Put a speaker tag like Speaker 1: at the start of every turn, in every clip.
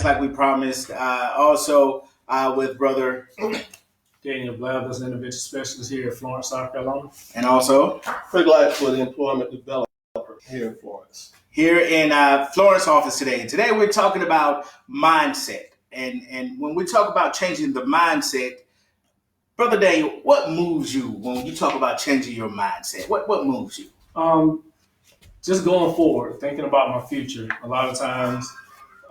Speaker 1: just like we promised. Also with Brother
Speaker 2: Daniel Blathers, intervention specialist here at Florence, South Carolina.
Speaker 1: And also
Speaker 3: Craig Light for the employment developer here in Florence.
Speaker 1: Here in Florence office today. And today we're talking about mindset. And when we talk about changing the mindset, Brother Daniel, what moves you when you talk about changing your mindset? What moves you?
Speaker 2: Just going forward, thinking about my future. A lot of times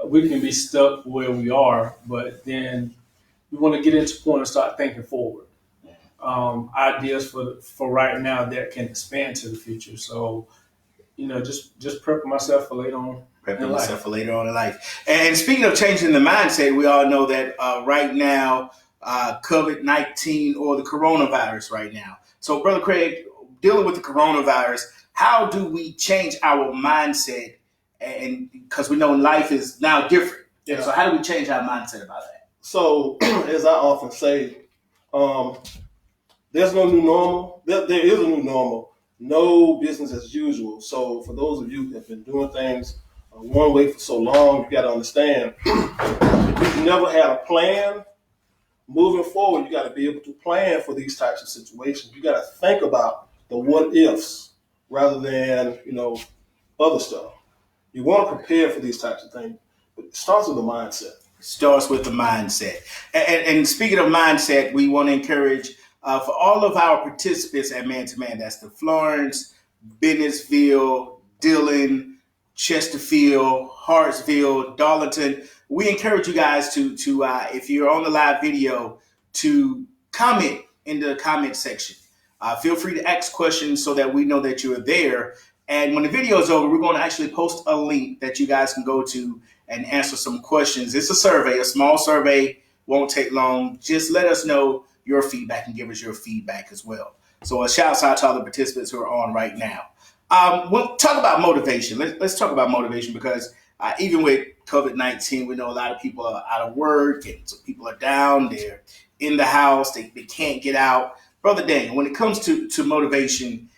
Speaker 2: we can be stuck where we are, but then we want to get into a point and start thinking forward. Ideas for right now that can expand to the future. So, just prepping myself for later on.
Speaker 1: Prepping myself for later on in life. And speaking of changing the mindset, we all know that right now, COVID-19 or the coronavirus right now. So, Brother Craig, dealing with the coronavirus, how do we change our mindset? And because we know life is now different.
Speaker 3: Yeah.
Speaker 1: So how do we change our mindset about that?
Speaker 3: So, as I often say, there's no new normal. There is a new normal. No business as usual. So for those of you who have been doing things one way for so long, you got to understand, if you've never had a plan, moving forward, you got to be able to plan for these types of situations. You got to think about the what ifs rather than, other stuff. You want to prepare for these types of things, but it starts with the mindset.
Speaker 1: Starts with the mindset. And speaking of mindset, we want to encourage for all of our participants at Man to Man, that's the Florence, Bennettsville, Dillon, Chesterfield, Hartsville, Darlington. We encourage you guys to if you're on the live video, to comment in the comment section. Feel free to ask questions so that we know that you're there. And when the video is over, we're going to actually post a link that you guys can go to and answer some questions. It's a survey, a small survey, won't take long. Just let us know your feedback and give us your feedback as well. So a shout out to all the participants who are on right now. We'll talk about motivation. Let's talk about motivation because even with COVID-19, we know a lot of people are out of work and so people are down. They're in the house. They can't get out. Brother Daniel, when it comes to motivation,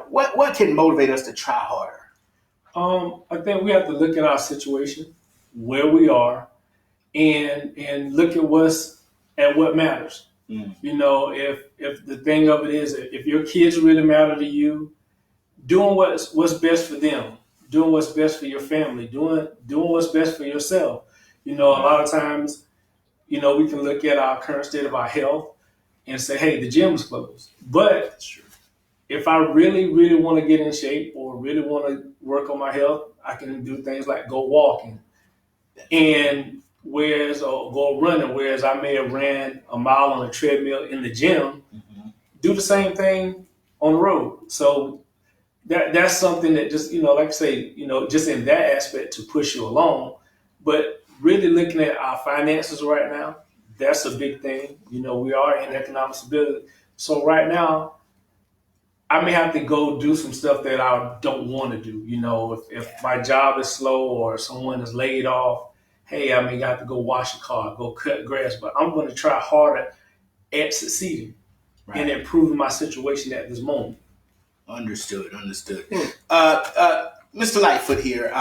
Speaker 1: what can motivate us to try harder?
Speaker 2: I think we have to look at our situation, where we are, and look at what matters.
Speaker 1: Mm.
Speaker 2: If the thing of it is, if your kids really matter to you, doing what's best for them, doing what's best for your family, doing what's best for yourself. A lot of times, we can look at our current state of our health and say, hey, the gym is closed. But if I really, really want to get in shape or really want to work on my health, I can do things like go walking and or go running, whereas I may have ran a mile on a treadmill in the gym, do the same thing on the road. So that's something that just, like I say, just in that aspect to push you along. But really looking at our finances right now, that's a big thing. We are in economic stability. So right now, I may have to go do some stuff that I don't want to do. If my job is slow or someone is laid off, hey, I may have to go wash a car, go cut grass, but I'm going to try harder at succeeding and improving my situation at this moment.
Speaker 1: Understood. Mr. Lightfoot here.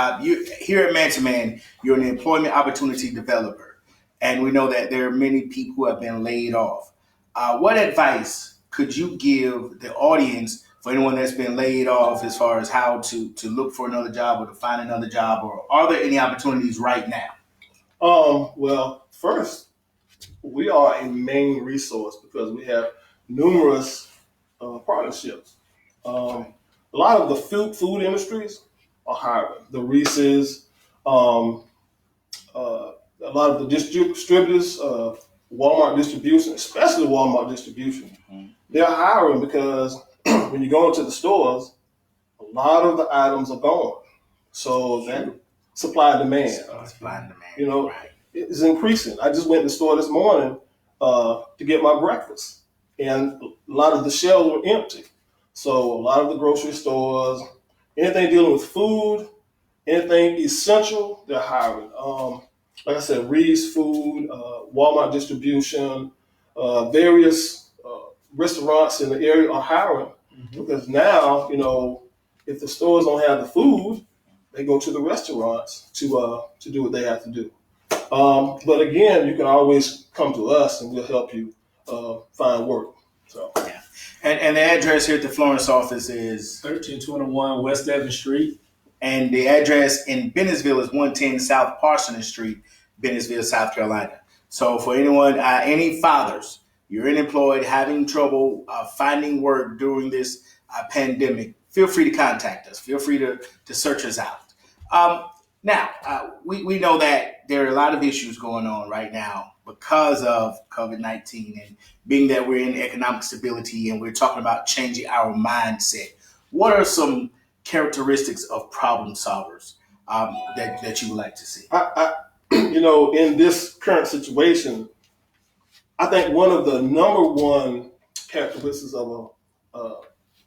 Speaker 1: Here at Man to Man, you're an employment opportunity developer, and we know that there are many people who have been laid off. What advice could you give the audience for anyone that's been laid off as far as how to look for another job or to find another job, or are there any opportunities right now?
Speaker 3: Well, first, we are a main resource because we have numerous partnerships. A lot of the food industries are hiring. The Reese's, a lot of the distributors, Walmart distribution, especially Walmart distribution, they're hiring because when you go into the stores, a lot of the items are gone. So that supply and demand. Is increasing. I just went to the store this morning to get my breakfast, and a lot of the shelves were empty. So a lot of the grocery stores, anything dealing with food, anything essential, they're hiring. Like I said, Reese's Food, Walmart distribution, various restaurants in the area are hiring because now, if the stores don't have the food, they go to the restaurants to do what they have to do. But again, you can always come to us and we'll help you find work. So
Speaker 1: Yeah. And the address here at the Florence office is
Speaker 2: 1321 West Evans Street.
Speaker 1: And the address in Bennettsville is 110 South Parsons Street, Bennettsville, South Carolina. So for anyone, any fathers, you're unemployed, having trouble finding work during this pandemic, feel free to contact us. Feel free to search us out. Now, we know that there are a lot of issues going on right now because of COVID-19 and being that we're in economic stability and we're talking about changing our mindset. What are some characteristics of problem solvers that you would like to see?
Speaker 3: in this current situation, I think one of the number one characteristics of a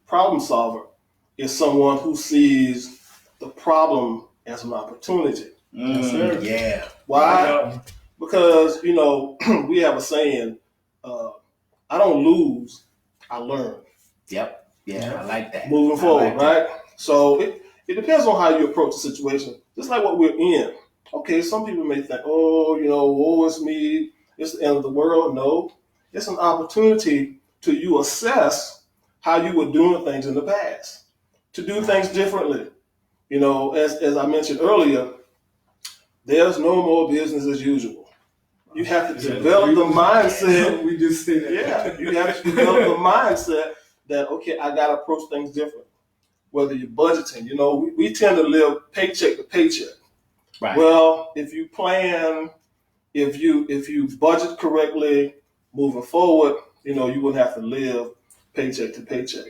Speaker 3: problem solver is someone who sees the problem as an opportunity.
Speaker 2: Yes, sir.
Speaker 1: Yeah.
Speaker 3: Why? Because, we have a saying, I don't lose, I learn.
Speaker 1: Yep. Yeah, I like that.
Speaker 3: Moving forward,
Speaker 1: like
Speaker 3: right? So it depends on how you approach the situation. Just like what we're in. Okay, some people may think, woe is me, it's the end of the world. No, it's an opportunity to you assess how you were doing things in the past, to do things differently. As I mentioned earlier, there's no more business as usual. You have to develop the mindset.
Speaker 2: We just say that.
Speaker 3: Yeah, you have to develop the mindset that, okay, I got to approach things different. Whether you're budgeting, we tend to live paycheck to paycheck.
Speaker 1: Right.
Speaker 3: Well, if you plan, if you budget correctly, moving forward, you wouldn't have to live paycheck to paycheck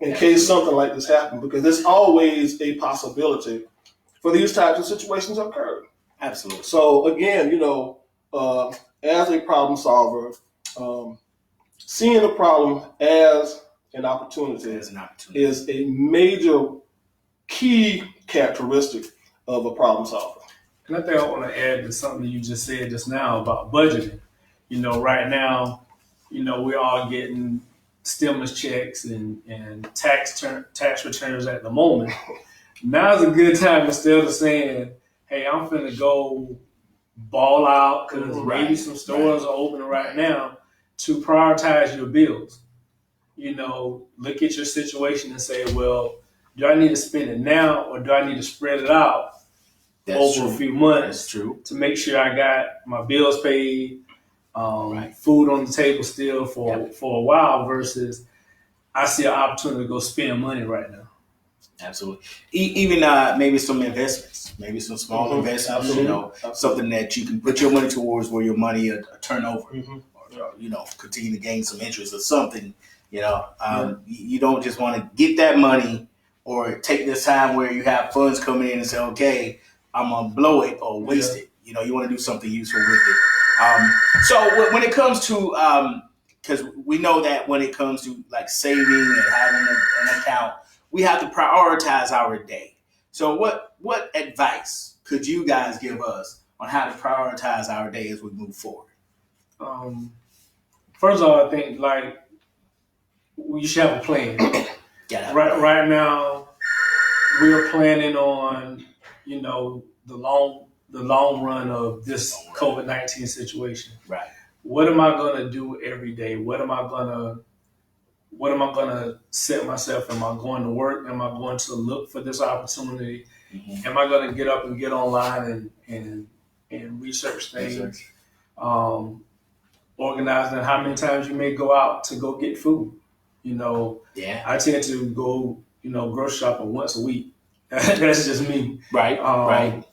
Speaker 3: in case something like this happened, because there's always a possibility for these types of situations to occur.
Speaker 1: Absolutely.
Speaker 3: So again, as a problem solver, seeing a problem as an opportunity is a major key characteristic of a problem solver.
Speaker 2: And I think I want to add to something you just said just now about budgeting. Right now, we're all getting stimulus checks and tax returns at the moment. Now's a good time, instead of saying, hey, I'm finna go ball out because maybe some stores are open right now, to prioritize your bills. Look at your situation and say, well, do I need to spend it now or do I need to spread it out over a few months to make sure I got my bills paid, food on the table still for a while, versus I see an opportunity to go spend money right now.
Speaker 1: Absolutely. Even maybe some investments, maybe some small investments, something that you can put your money towards where your money a turnover, or continue to gain some interest or something. You don't just want to get that money or take this time where you have funds coming in and say, okay, I'm going to blow it or waste it. You want to do something useful with it. So when it comes to, because we know that when it comes to like saving and having an account, we have to prioritize our day. So what advice could you guys give us on how to prioritize our day as we move forward?
Speaker 2: First of all, I think we should have a plan. Right now, we're planning on, the long run of this COVID-19 situation.
Speaker 1: Right.
Speaker 2: What am I going to do every day? What am I going to set myself? Am I going to work? Am I going to look for this opportunity? Mm-hmm. Am I going to get up and get online and research things? Organizing how many times you may go out to go get food. I tend to go, grocery shopping once a week. That's just me.
Speaker 1: Right. Right.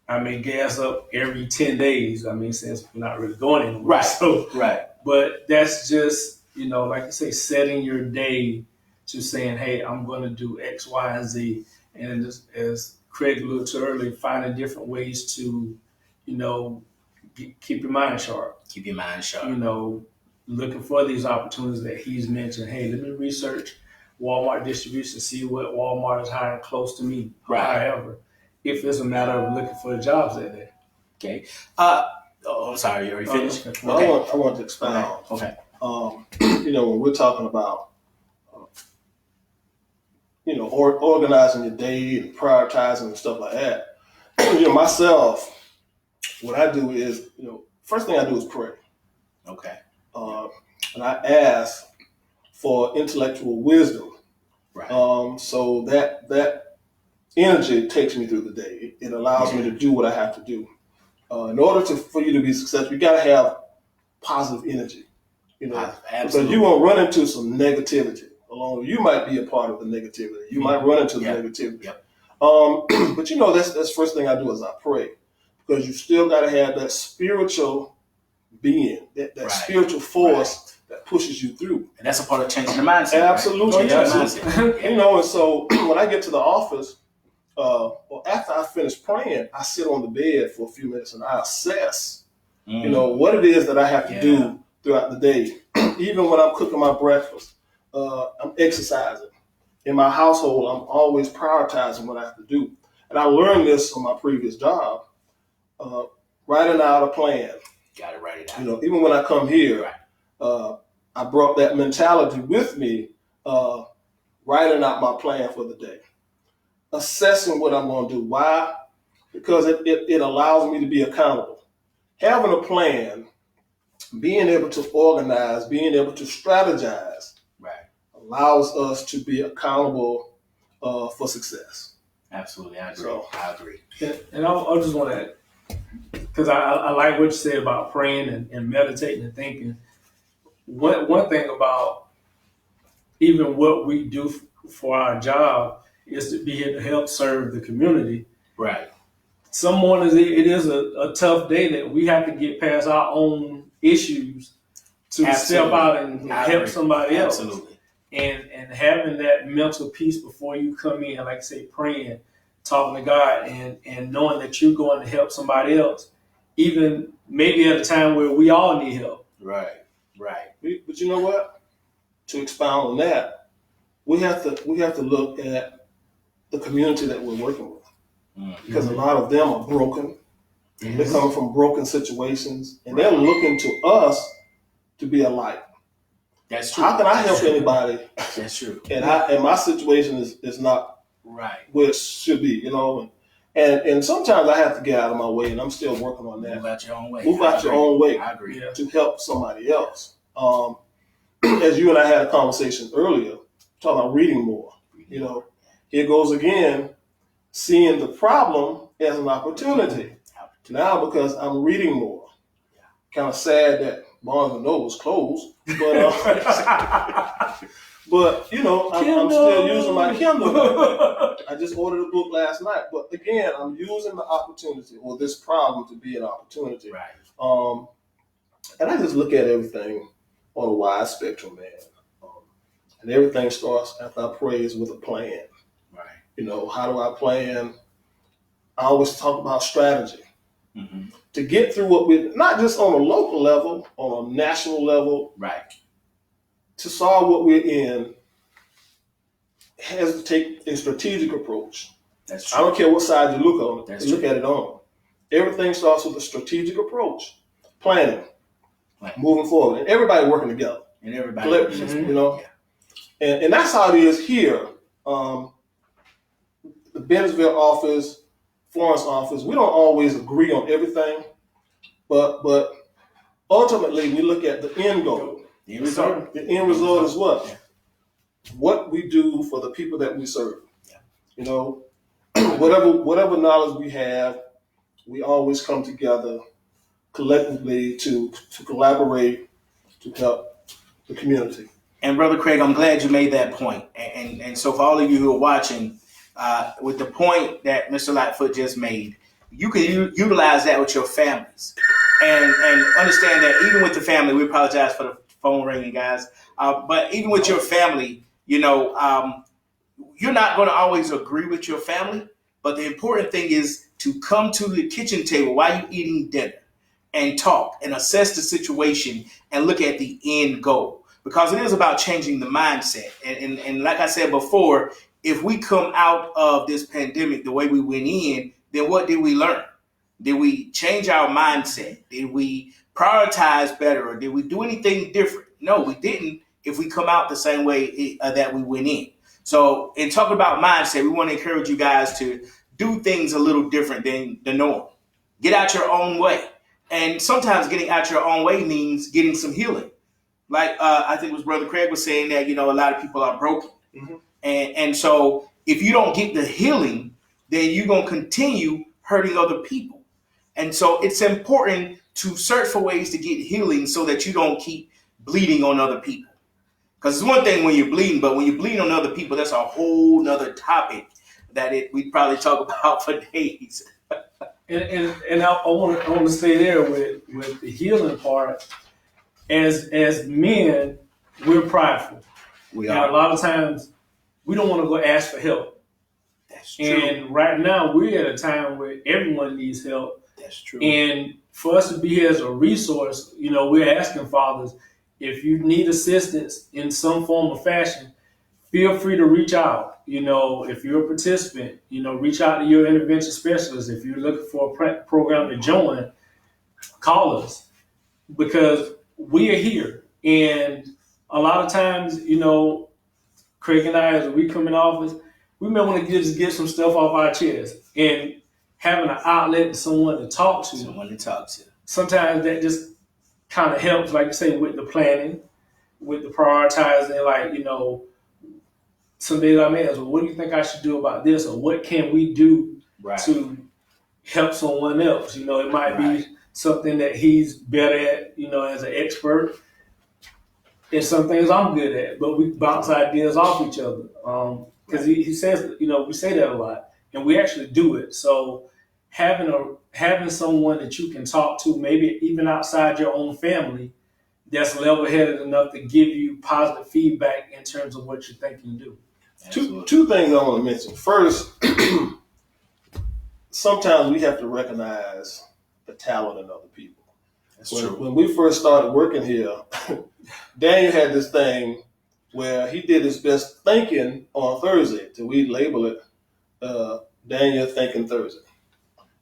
Speaker 2: I may gas up every 10 days. Since we're not really going anywhere.
Speaker 1: Right.
Speaker 2: So,
Speaker 1: right.
Speaker 2: But that's just, like you say, setting your day to saying, hey, I'm going to do X, Y, and Z. And just, as Craig alluded to earlier, finding different ways to, keep your mind sharp.
Speaker 1: Keep your mind sharp.
Speaker 2: Looking for these opportunities that he's mentioned. Hey, let me research Walmart distribution, see what Walmart is hiring close to me.
Speaker 1: Right.
Speaker 2: However, if it's a matter of looking for the jobs that day.
Speaker 1: Okay. I'm sorry. Are you finished?
Speaker 3: Okay. I want to expound.
Speaker 1: Okay.
Speaker 3: When we're talking about, organizing your day and prioritizing and stuff like that. Myself, what I do is, first thing I do is pray.
Speaker 1: Okay.
Speaker 3: And I ask for intellectual wisdom.
Speaker 1: Right.
Speaker 3: So that energy takes me through the day. It allows me to do what I have to do. In order for you to be successful, you got to have positive energy. Because you won't run into some negativity along. You might be a part of the negativity. You might run into the negativity.
Speaker 1: Yep.
Speaker 3: But that's the first thing I do is I pray, because you still got to have that spiritual being, that spiritual force that pushes you through.
Speaker 1: And that's a part of changing the mindset.
Speaker 3: Absolutely.
Speaker 1: Right?
Speaker 3: Mindset. And so when I get to the office, or after I finish praying, I sit on the bed for a few minutes and I assess, what it is that I have to do throughout the day. Even when I'm cooking my breakfast, I'm exercising. In my household, I'm always prioritizing what I have to do. And I learned this on my previous job, writing out a plan.
Speaker 1: Got to write it out.
Speaker 3: Even when I come here, I brought that mentality with me, writing out my plan for the day, assessing what I'm going to do. Why? Because it allows me to be accountable. Having a plan, being able to organize, being able to strategize, allows us to be accountable for success.
Speaker 1: Absolutely, I agree. I agree.
Speaker 2: And I just want to, because I like what you said about praying and meditating and thinking. One thing about even what we do for our job is to be here to help serve the community.
Speaker 1: Right.
Speaker 2: Some mornings it is a tough day that we have to get past our own issues to step out and help somebody else.
Speaker 1: Absolutely.
Speaker 2: And having that mental peace before you come in, like I say, praying, talking to God, and knowing that you're going to help somebody else, even maybe at a time where we all need help.
Speaker 1: Right.
Speaker 3: But you know what? To expound on that, we have to look at the community that we're working with, because a lot of them are broken. Mm-hmm. They're coming from broken situations, and they're looking to us to be a light.
Speaker 1: That's true.
Speaker 3: How can I help anybody?
Speaker 1: That's true.
Speaker 3: And my situation is not where it should be, And sometimes I have to get out of my way, and I'm still working on that.
Speaker 1: Move out your own way.
Speaker 3: Move out your own way.
Speaker 1: I agree.
Speaker 3: To help somebody else. As you and I had a conversation earlier, talking about reading more. Here goes again, seeing the problem as an opportunity. Now, because I'm reading more. Kind of sad that Barnes & Noble's closed, but I'm still using my Kindle. I just ordered a book last night, but again, I'm using the opportunity or this problem to be an opportunity.
Speaker 1: Right.
Speaker 3: And I just look at everything on a wide spectrum, man. And everything starts after I pray with a plan. Right. How do I plan? I always talk about strategy. Mm-hmm. To get through what we, not just on a local level, on a national level, to solve what we're in, has to take a strategic approach.
Speaker 1: That's true.
Speaker 3: I don't care what side you look on it, look at it on. Everything starts with a strategic approach, planning, moving forward, and everybody working together.
Speaker 1: And everybody,
Speaker 3: and that's how it is here. The Bentonville office, Florence office, we don't always agree on everything, but ultimately we look at the end goal.
Speaker 1: The end result.
Speaker 3: The end result is what? Yeah. What we do for the people that we serve. Yeah. Whatever knowledge we have, we always come together collectively to collaborate to help the community.
Speaker 1: And Brother Craig, I'm glad you made that point. And so for all of you who are watching, with the point that Mr. Lightfoot just made, you can utilize that with your families, and understand that even with the family, we apologize for the phone ringing, guys. But even with your family, you're not going to always agree with your family. But the important thing is to come to the kitchen table while you're eating dinner and talk and assess the situation and look at the end goal, because it is about changing the mindset. And like I said before, if we come out of this pandemic the way we went in, then what did we learn? Did we change our mindset? Did we prioritize better? Or did we do anything different? No, we didn't if we come out the same way that we went in. So in talking about mindset, we want to encourage you guys to do things a little different than the norm. Get out your own way. And sometimes getting out your own way means getting some healing. Like I think it was Brother Craig was saying that, a lot of people are broken. Mm-hmm. And so if you don't get the healing, then you're going to continue hurting other people. And so it's important to search for ways to get healing so that you don't keep bleeding on other people. Because it's one thing when you're bleeding, but when you bleed on other people, that's a whole nother topic that we probably talk about for days.
Speaker 2: And I want to stay there with the healing part. As men, we're prideful.
Speaker 1: We
Speaker 2: are. And a lot of times we don't want to go ask for help.
Speaker 1: That's true.
Speaker 2: And right now we're at a time where everyone needs help.
Speaker 1: That's true.
Speaker 2: And for us to be here as a resource, we're asking fathers, if you need assistance in some form or fashion, feel free to reach out. If you're a participant, reach out to your intervention specialist. If you're looking for a program to join, call us, because we are here. And a lot of times, Craig and I, as we come in office, we may want to just get some stuff off our chest, and having an outlet, someone to talk to. Sometimes that just kind of helps, like you say, with the planning, with the prioritizing. Like, some days I may ask, well, what do you think I should do about this? Or what can we do to help someone else? It might be something that he's better at, as an expert. And some things I'm good at, but we bounce ideas off each other. Because he says, we say that a lot, and we actually do it. So having someone that you can talk to, maybe even outside your own family, that's level-headed enough to give you positive feedback in terms of what you think you do.
Speaker 3: Two things I want to mention. First, sometimes we have to recognize the talent in other people. That's true. When we first started working here, Daniel had this thing where he did his best thinking on Thursday, till we label it Daniel Thinking Thursday,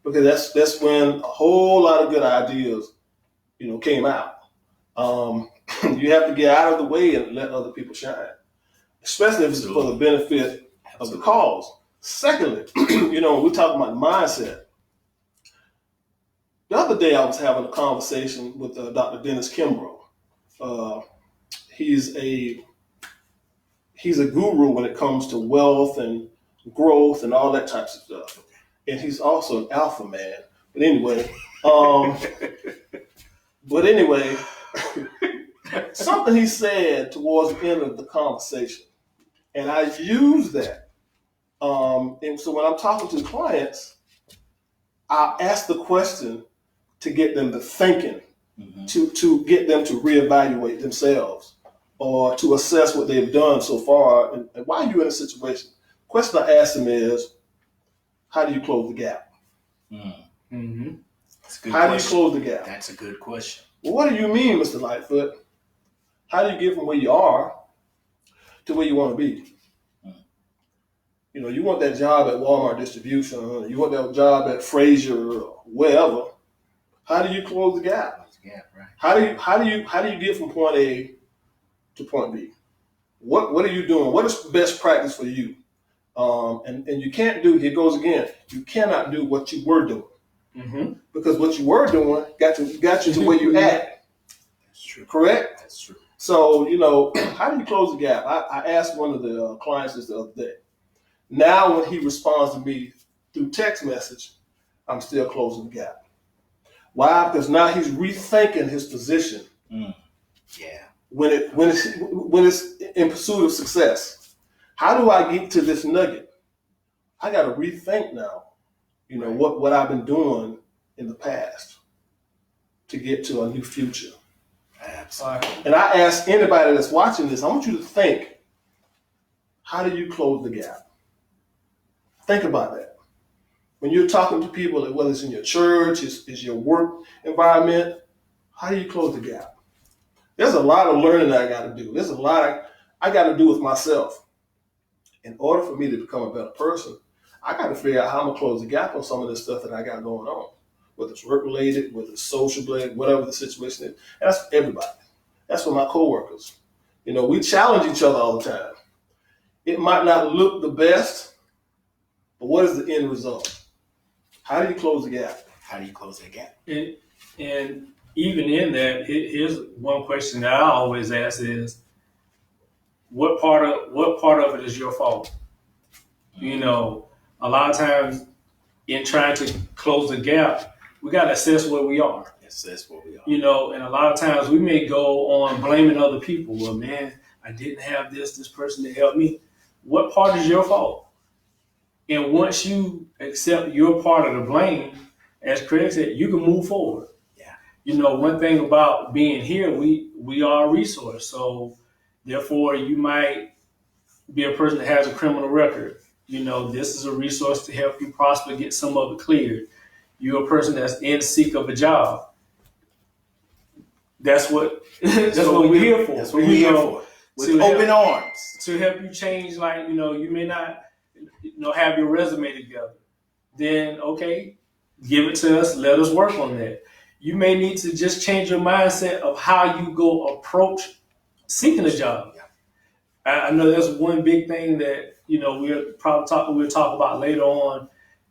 Speaker 3: because that's when a whole lot of good ideas, came out. You have to get out of the way and let other people shine, especially if it's for the benefit of the cause. Secondly, when we're talking about mindset, the other day I was having a conversation with Dr. Dennis Kimbrough. He's a guru when it comes to wealth and growth and all that types of stuff. And he's also an alpha man. But anyway, something he said towards the end of the conversation, and I use that. And so when I'm talking to clients, I ask the question to get them to thinking, to get them to reevaluate themselves, or to assess what they've done so far and why you're in a situation. The question I ask them is, how do you close the gap?
Speaker 1: Mm-hmm.
Speaker 3: How do you close the gap?
Speaker 1: That's a good question.
Speaker 3: Well, what do you mean, Mr. Lightfoot? How do you get from where you are to where you want to be? You want that job at Walmart distribution, you want that job at Frazier or wherever. How do you close the gap?
Speaker 1: Yeah, right.
Speaker 3: How do you get from point A to point B? What are you doing? What is best practice for you? And you can't do, here goes again, you cannot do what you were doing. Mm-hmm. Because what you were doing got you to where you at.
Speaker 1: That's true.
Speaker 3: Correct?
Speaker 1: That's true.
Speaker 3: So, how do you close the gap? I asked one of the clients this the other day. Now when he responds to me through text message, I'm still closing the gap. Why? Because now he's rethinking his position.
Speaker 1: Yeah.
Speaker 3: When it's in pursuit of success. How do I get to this nugget? I got to rethink now, what I've been doing in the past to get to a new future.
Speaker 1: Absolutely.
Speaker 3: And I ask anybody that's watching this, I want you to think, how do you close the gap? Think about that. When you're talking to people, whether it's in your church, it's your work environment, how do you close the gap? There's a lot of learning that I got to do. There's a lot I got to do with myself. In order for me to become a better person, I got to figure out how I'm going to close the gap on some of this stuff that I got going on, whether it's work-related, whether it's social-related, whatever the situation is. And that's for everybody. That's for my coworkers. We challenge each other all the time. It might not look the best, but what is the end result? How do you close the gap?
Speaker 1: How do you close that gap?
Speaker 2: And even in that, here's one question that I always ask is, what part of it is your fault? You know, a lot of times in trying to close the gap, we got to assess where we are.
Speaker 1: Assess where we are.
Speaker 2: You know, and a lot of times we may go on blaming other people. Well, man, I didn't have this person to help me. What part is your fault? And once you accept your part of the blame, as Craig said, you can move forward.
Speaker 1: Yeah.
Speaker 2: You know, one thing about being here, we are a resource. So therefore, you might be a person that has a criminal record. You know, this is a resource to help you prosper, get some of it cleared. You're a person that's in seek of a job. That's what what we're here for.
Speaker 1: That's what we're here for. With open arms.
Speaker 2: To help you change, like, you know, you may not, have your resume together. Then, okay, give it to us. Let us work on that. You may need to just change your mindset of how you go approach seeking a job. I know that's one big thing that, we'll talk about later on,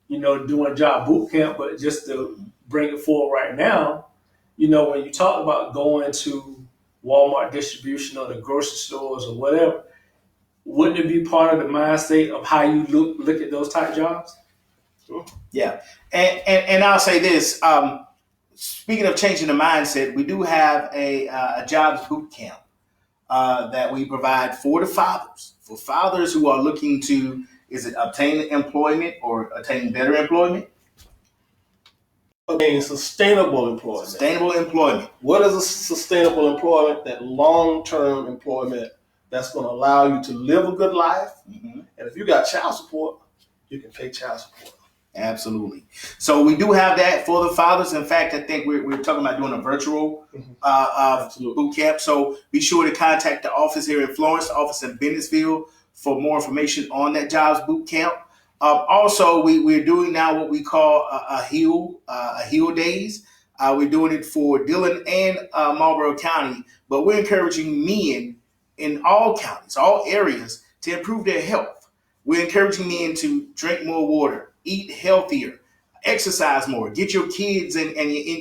Speaker 2: doing job boot camp, but just to bring it forward right now, when you talk about going to Walmart distribution or the grocery stores or whatever, wouldn't it be part of the mindset of how you look at those type jobs?
Speaker 1: Yeah. And I'll say this, speaking of changing the mindset, we do have a jobs boot camp that we provide for fathers who are looking to, is it obtain employment or attain better employment?
Speaker 3: Obtain sustainable employment.
Speaker 1: Sustainable employment.
Speaker 3: What is a sustainable employment? That long-term employment that's going to allow you to live a good life. Mm-hmm. And if you got child support, you can pay child support.
Speaker 1: Absolutely. So we do have that for the fathers. In fact, I think we're talking about doing a virtual boot camp. So be sure to contact the office here in Florence, the office in Bennettsville, for more information on that jobs boot camp. Also, we're doing now what we call a heal days. We're doing it for Dillon and Marlboro County, but we're encouraging men in all counties, all areas, to improve their health. We're encouraging men to drink more water, eat healthier, exercise more, get your kids and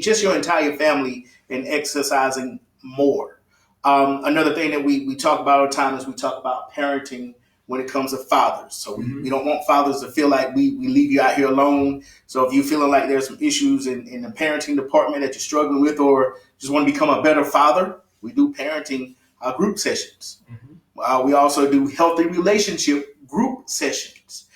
Speaker 1: just your entire family in exercising more. Another thing that we talk about all the time is we talk about parenting when it comes to fathers. So we don't want fathers to feel like we leave you out here alone. So if you're feeling like there's some issues in the parenting department that you're struggling with, or just want to become a better father, we do parenting group sessions. Mm-hmm. We also do healthy relationship group sessions.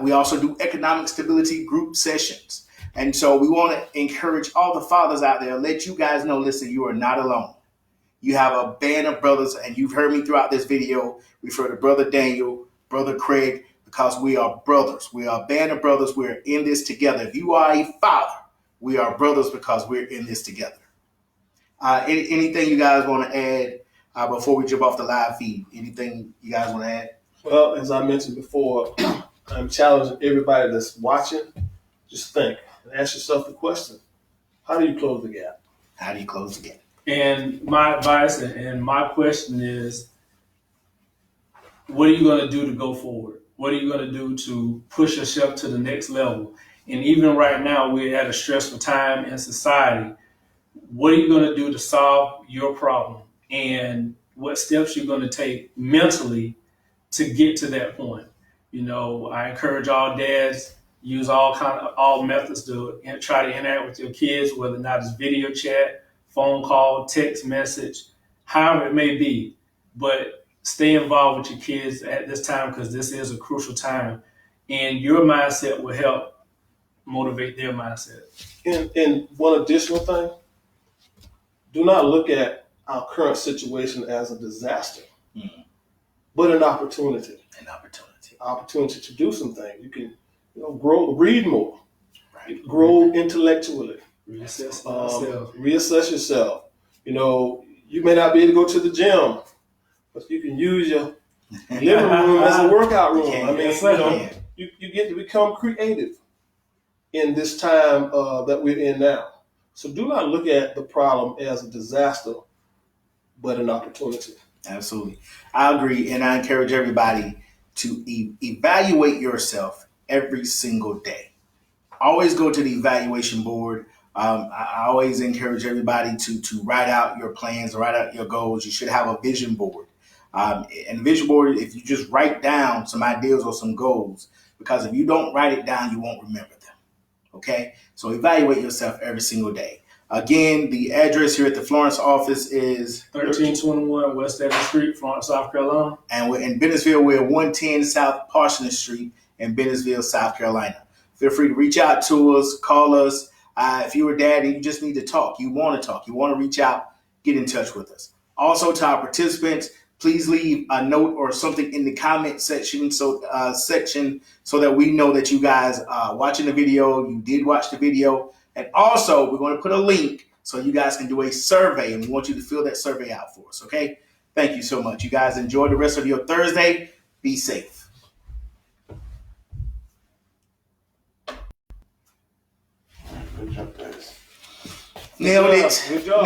Speaker 1: We also do economic stability group sessions. And so we want to encourage all the fathers out there, let you guys know, listen, you are not alone. You have a band of brothers, and you've heard me throughout this video refer to Brother Daniel, Brother Craig, because we are brothers. We are a band of brothers. We're in this together. If you are a father, we are brothers because we're in this together. Anything you guys want to add before we jump off the live feed? Anything you guys want to add?
Speaker 3: Well, as I mentioned before, I'm challenging everybody that's watching. Just think and ask yourself the question: how do you close the gap?
Speaker 1: How do you close the gap?
Speaker 2: And my advice and my question is, what are you going to do to go forward? What are you going to do to push yourself to the next level? And even right now, we're at a stressful time in society. What are you going to do to solve your problem? And what steps you're going to take mentally to get to that point? I encourage all dads, use all methods to try to interact with your kids, whether or not it's video chat, phone call, text message, however it may be. But stay involved with your kids at this time, because this is a crucial time. And your mindset will help motivate their mindset.
Speaker 3: And one additional thing, do not look at our current situation as a disaster, but an opportunity. Opportunity to do some things. You can grow, read more, right. Grow intellectually. Reassess yourself. You may not be able to go to the gym, but you can use your living room as a workout room. You get to become creative in this time that we're in now. So do not look at the problem as a disaster, but an opportunity.
Speaker 1: Absolutely. I agree, and I encourage everybody to evaluate yourself every single day. always go to the evaluation board. I always encourage everybody to write out your plans, write out your goals. You should have a vision board. And vision board, if you just write down some ideas or some goals, because if you don't write it down, you won't remember them. Okay, so evaluate yourself every single day. Again, the address here at the Florence office is
Speaker 2: 1321 West Evans Street, Florence, South Carolina.
Speaker 1: And we're in Bennettsville. We're at 110 South Parsonage Street in Bennettsville, South Carolina. Feel free to reach out to us, call us. If you're a dad and you just need to talk, you want to reach out, get in touch with us. Also, to our participants, please leave a note or something in the comment section so that we know that you guys are watching the video. You did watch the video. And also, we're going to put a link so you guys can do a survey, and we want you to fill that survey out for us, okay? Thank you so much. You guys enjoy the rest of your Thursday. Be safe.
Speaker 3: Good job, guys.
Speaker 1: Nailed it.
Speaker 3: Good job.